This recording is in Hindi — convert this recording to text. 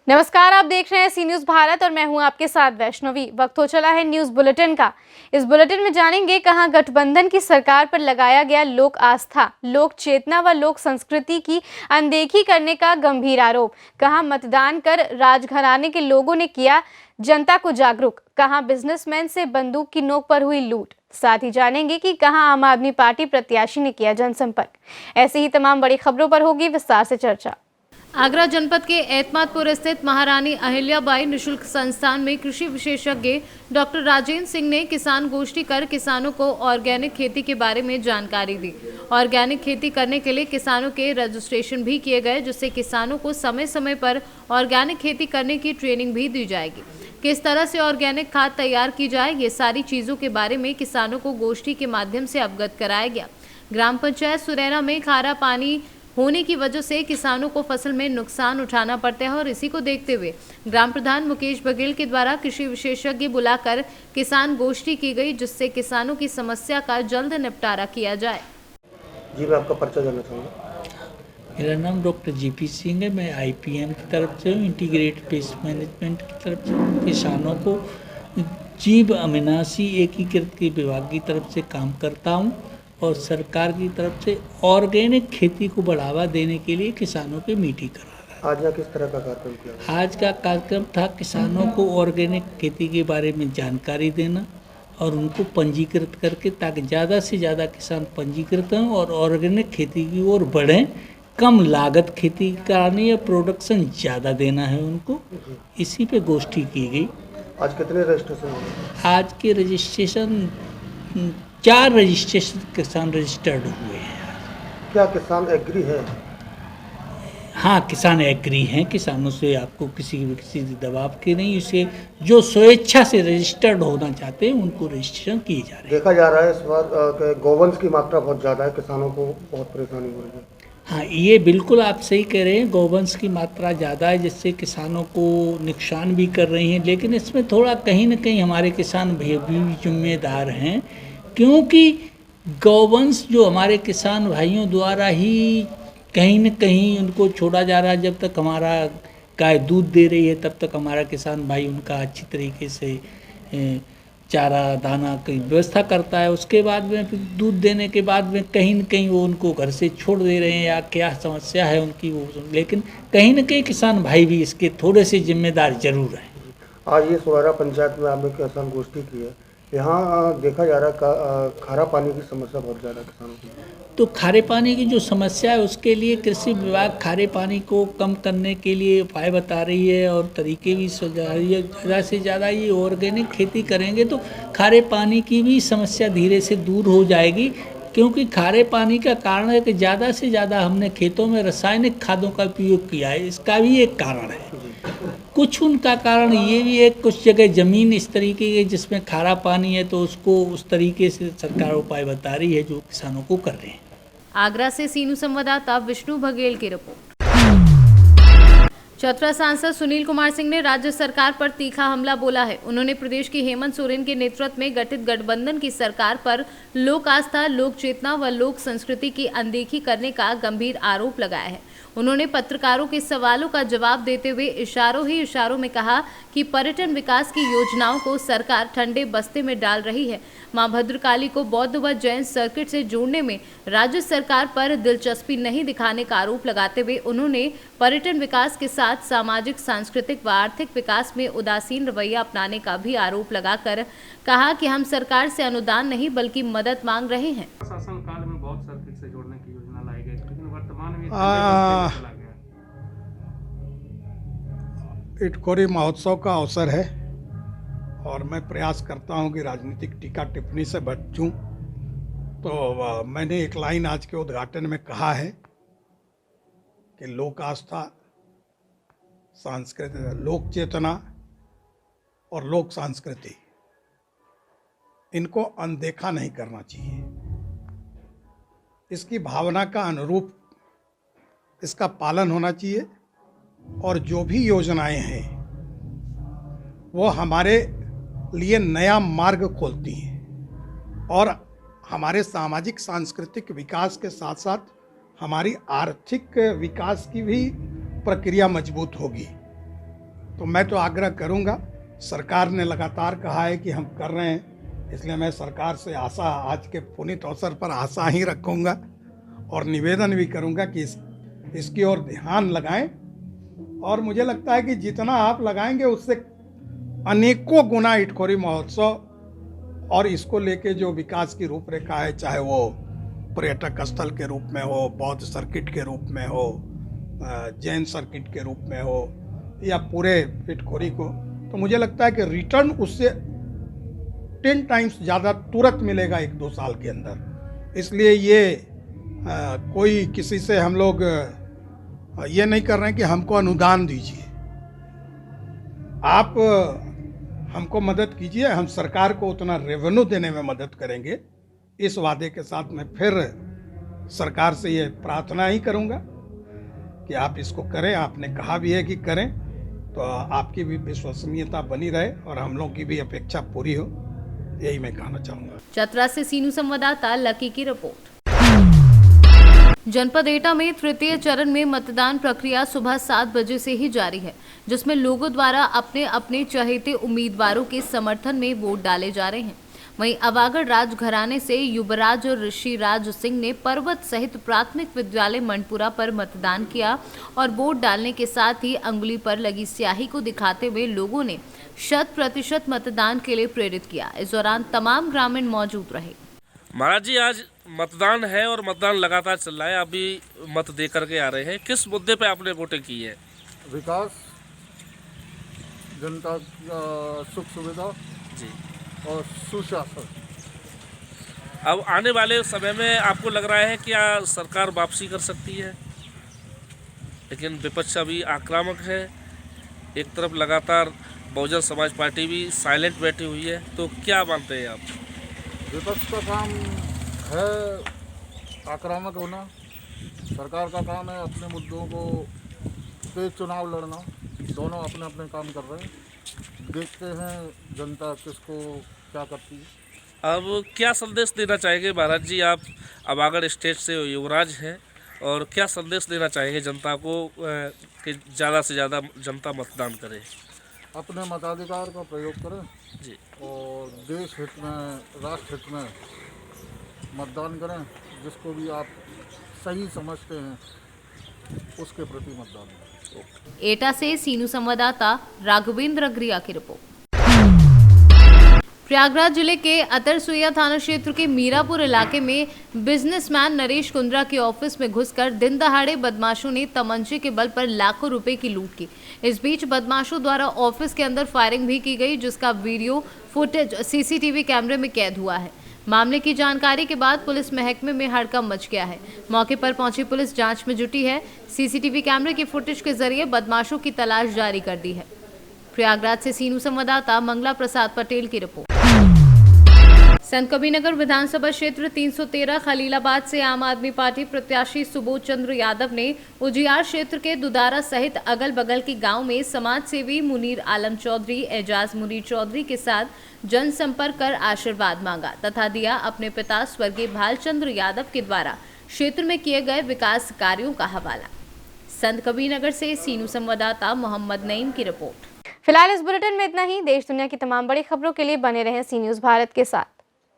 नमस्कार, आप देख रहे हैं सी न्यूज भारत और मैं हूं आपके साथ वैष्णवी। वक्त हो चला है न्यूज बुलेटिन का। इस बुलेटिन में जानेंगे कहां गठबंधन की सरकार पर लगाया गया लोक आस्था, लोक चेतना व लोक संस्कृति की अनदेखी करने का गंभीर आरोप, कहां मतदान कर राजघराने के लोगों ने किया जनता को जागरूक, कहां बिजनेसमैन से बंदूक की नोक पर हुई लूट। साथ ही जानेंगे कि कहां आम आदमी पार्टी प्रत्याशी ने किया जनसंपर्क। ऐसी ही तमाम बड़ी खबरों पर होगी विस्तार से चर्चा। आगरा जनपद के एतमादपुर स्थित महारानी अहिल्याबाई निशुल्क संस्थान में कृषि विशेषज्ञ डॉक्टर राजेंद्र सिंह ने किसान गोष्ठी कर किसानों को ऑर्गेनिक खेती के बारे में जानकारी दी। ऑर्गेनिक खेती करने के लिए किसानों के रजिस्ट्रेशन भी किए गए, जिससे किसानों को समय समय पर ऑर्गेनिक खेती करने की ट्रेनिंग भी दी जाएगी। किस तरह से ऑर्गेनिक खाद तैयार की जाए, ये सारी चीज़ों के बारे में किसानों को गोष्ठी के माध्यम से अवगत कराया गया। ग्राम पंचायत सुरैना में खारा पानी होने की वजह से किसानों को फसल में नुकसान उठाना पड़ता है और इसी को देखते हुए ग्राम प्रधान मुकेश बघेल के द्वारा कृषि विशेषज्ञ बुलाकर किसान गोष्ठी की गई, जिससे किसानों की समस्या का जल्द निपटारा किया जाए। जी, मैं आपका परिचय जानना चाहूँगा। मेरा नाम डॉक्टर जीपी सिंह है। मैं आईपीएम की तरफ से हूँ, इंटीग्रेटेड पेस्ट मैनेजमेंट की तरफ से किसानों को जीव अमीनाशी एकीकृत के विभाग की तरफ से काम करता हूँ और सरकार की तरफ से ऑर्गेनिक खेती को बढ़ावा देने के लिए किसानों की मीटिंग करा रहा है। आज यहाँ किस तरह का कार्यक्रम किया? आज का कार्यक्रम था किसानों को ऑर्गेनिक खेती के बारे में जानकारी देना और उनको पंजीकृत करके, ताकि ज़्यादा से ज़्यादा किसान पंजीकृत हों और ऑर्गेनिक खेती की ओर बढ़ें। कम लागत खेती करानी है, प्रोडक्शन ज़्यादा देना है उनको, इसी पे गोष्ठी की गई। आज कितने रजिस्ट्रेशन हुए? आज के रजिस्ट्रेशन 4 रजिस्ट्रेशन किसान रजिस्टर्ड हुए हैं। क्या किसान एग्री है? हाँ, किसान एग्री हैं। किसानों से आपको किसी दबाव के नहीं, उसे जो स्वेच्छा से रजिस्टर्ड होना चाहते हैं उनको रजिस्ट्रेशन किए जा रहे हैं। देखा जा रहा है इस बार गोवंश की मात्रा बहुत ज़्यादा है, किसानों को बहुत परेशानी हो रही है। हाँ, ये बिल्कुल आप सही कह रहे हैं, गोवंश की मात्रा ज़्यादा है जिससे किसानों को नुकसान भी कर रही हैं। लेकिन इसमें थोड़ा कहीं ना कहीं हमारे किसान भी जिम्मेदार हैं, क्योंकि गौवंश जो हमारे किसान भाइयों द्वारा ही कहीं न कहीं उनको छोड़ा जा रहा है। जब तक हमारा गाय दूध दे रही है तब तक हमारा किसान भाई उनका अच्छी तरीके से चारा दाना की व्यवस्था करता है। उसके बाद में फिर दूध देने के बाद में कहीं न कहीं वो उनको घर से छोड़ दे रहे हैं, या क्या समस्या है उनकी वो, लेकिन कहीं न कहीं किसान भाई भी इसके थोड़े से जिम्मेदार जरूर हैं। आज ये सुरैना पंचायत में आपने किसान गोष्ठी की है। यहाँ देखा जा रहा है खारा पानी की समस्या बहुत ज़्यादा किसानों की। तो खारे पानी की जो समस्या है उसके लिए कृषि विभाग खारे पानी को कम करने के लिए उपाय बता रही है और तरीके भी सुझा रही है। ज़्यादा से ज़्यादा ये ऑर्गेनिक खेती करेंगे तो खारे पानी की भी समस्या धीरे से दूर हो जाएगी, क्योंकि खारे पानी का कारण है कि ज़्यादा से ज़्यादा हमने खेतों में रासायनिक खादों का उपयोग किया है। इसका भी एक कारण है। कुछ उनका कारण ये भी है, कुछ जगह ज़मीन इस तरीके की जिसमें खारा पानी है, तो उसको उस तरीके से सरकार उपाय बता रही है जो किसानों को कर रहे हैं। आगरा से सीनू संवाददाता विष्णु बघेल की रिपोर्ट। चतरा सांसद सुनील कुमार सिंह ने राज्य सरकार पर तीखा हमला बोला है। उन्होंने प्रदेश की हेमंत सोरेन के नेतृत्व में गठित गठबंधन की सरकार पर लोक आस्था, लोक चेतना व लोक संस्कृति की अनदेखी करने का गंभीर आरोप लगाया है। उन्होंने पत्रकारों के सवालों का जवाब देते हुए इशारों में कहा कि पर्यटन विकास की योजनाओं को सरकार ठंडे बस्ते में डाल रही है। मां भद्रकाली को बौद्ध व जैन सर्किट से जोड़ने में राज्य सरकार पर दिलचस्पी नहीं दिखाने का आरोप लगाते हुए उन्होंने पर्यटन विकास के साथ सामाजिक, सांस्कृतिक व आर्थिक विकास में उदासीन रवैया अपनाने का भी आरोप लगाकर कहा कि हम सरकार से अनुदान नहीं बल्कि मदद मांग रहे हैं। शासन काल में बहुत सर्किट से जोड़ने की योजना लाई गई, लेकिन वर्तमान में इटखोरी महोत्सव का अवसर है और मैं प्रयास करता हूं कि राजनीतिक टीका टिप्पणी से बचूं। तो मैंने एक लाइन आज के उद्घाटन में कहा है कि लोक आस्था, सांस्कृतिक, लोक चेतना और लोक संस्कृति, इनको अनदेखा नहीं करना चाहिए। इसकी भावना का अनुरूप इसका पालन होना चाहिए और जो भी योजनाएं हैं वो हमारे लिए नया मार्ग खोलती हैं और हमारे सामाजिक सांस्कृतिक विकास के साथ साथ हमारी आर्थिक विकास की भी प्रक्रिया मजबूत होगी। तो मैं तो आग्रह करूंगा, सरकार ने लगातार कहा है कि हम कर रहे हैं, इसलिए मैं सरकार से आशा, आज के पुनीत अवसर पर आशा ही रखूंगा और निवेदन भी करूंगा कि इसकी ओर ध्यान लगाएं। और मुझे लगता है कि जितना आप लगाएंगे उससे अनेकों गुना इटखोरी महोत्सव और इसको लेके जो विकास की रूपरेखा है, चाहे वो पर्यटक स्थल के रूप में हो, बौद्ध सर्किट के रूप में हो, जैन सर्किट के रूप में हो, या पूरे इटखोरी को, तो मुझे लगता है कि रिटर्न उससे 10 टाइम्स ज़्यादा तुरंत मिलेगा 1-2 साल के अंदर। इसलिए ये कोई किसी से हम लोग ये नहीं कर रहे हैं कि हमको अनुदान दीजिए, आप हमको मदद कीजिए, हम सरकार को उतना रेवेन्यू देने में मदद करेंगे। इस वादे के साथ मैं फिर सरकार से ये प्रार्थना ही करूंगा कि आप इसको करें। आपने कहा भी है कि करें, तो आपकी भी विश्वसनीयता बनी रहे और हम लोग की भी अपेक्षा पूरी हो, यही मैं कहना चाहूँगा। चतरा से सीनू संवाददाता लकी की रिपोर्ट। जनपद एटा में तृतीय चरण में मतदान प्रक्रिया सुबह 7 बजे से ही जारी है, जिसमें लोगों द्वारा अपने अपने चहेते उम्मीदवारों के समर्थन में वोट डाले जा रहे हैं। वहीं अवागढ़ राजघराने से युवराज और ऋषिराज सिंह ने पर्वत सहित प्राथमिक विद्यालय मंडपुरा पर मतदान किया और वोट डालने के साथ ही अंगुली पर लगी स्याही को दिखाते हुए लोगों ने 100% मतदान के लिए प्रेरित किया। इस दौरान तमाम ग्रामीण मौजूद रहे। महाराज जी, आज मतदान है और मतदान लगातार चल रहा है, अभी मत दे करके आ रहे हैं, किस मुद्दे पे आपने वोटिंग की है? विकास, जनता का सुख सुविधा जी, और सुशासन। अब आने वाले समय में आपको लग रहा है क्या सरकार वापसी कर सकती है? लेकिन विपक्ष अभी आक्रामक है, एक तरफ लगातार बहुजन समाज पार्टी भी साइलेंट बैठी हुई है, तो क्या मानते हैं आप? विपक्ष का काम है आक्रामक होना, सरकार का काम है अपने मुद्दों को तेज चुनाव लड़ना। दोनों अपने अपने काम कर रहे हैं, देखते हैं जनता किसको क्या करती है। अब क्या संदेश देना चाहेंगे महाराज जी? आप अवागढ़ स्टेट से युवराज हैं, और क्या संदेश देना चाहेंगे जनता को कि ज़्यादा से ज़्यादा जनता मतदान करे? अपने मताधिकार का प्रयोग करें जी, और देश हित में, राष्ट्र हित में मतदान करें। जिसको भी आप सही समझते हैं उसके प्रति मतदान करें। एटा से सीनू संवाददाता राघवेंद्र अग्रिया की रिपोर्ट। प्रयागराज जिले के अतरसुइया थाना क्षेत्र के मीरापुर इलाके में बिजनेसमैन नरेश कुंद्रा के ऑफिस में घुसकर दिन दहाड़े बदमाशों ने तमंचे के बल पर लाखों रुपए की लूट की। इस बीच बदमाशों द्वारा ऑफिस के अंदर फायरिंग भी की गई, जिसका वीडियो फुटेज सीसीटीवी कैमरे में कैद हुआ है। मामले की जानकारी के बाद पुलिस महकमे में हड़कंप मच गया है। मौके पर पहुंची पुलिस जांच में जुटी है। सीसीटीवी कैमरे की फुटेज के जरिए बदमाशों की तलाश जारी कर दी है। प्रयागराज से सीनू संवाददाता मंगला प्रसाद पटेल की रिपोर्ट। संत कबीरनगर विधानसभा क्षेत्र 313 खलीलाबाद से आम आदमी पार्टी प्रत्याशी सुबोध चंद्र यादव ने उजियार क्षेत्र के दुदारा सहित अगल बगल के गांव में समाज सेवी मुनीर आलम चौधरी, एजाज मुनीर चौधरी के साथ जनसंपर्क कर आशीर्वाद मांगा तथा दिया अपने पिता स्वर्गीय भालचंद्र यादव के द्वारा क्षेत्र में किए गए विकास कार्यों का हवाला। संत कबीरनगर से सीनू संवाददाता मोहम्मद नईम की रिपोर्ट। फिलहाल इस बुलेटिन में इतना ही। देश दुनिया की तमाम बड़ी खबरों के लिए बने रहें सी न्यूज़ भारत के साथ।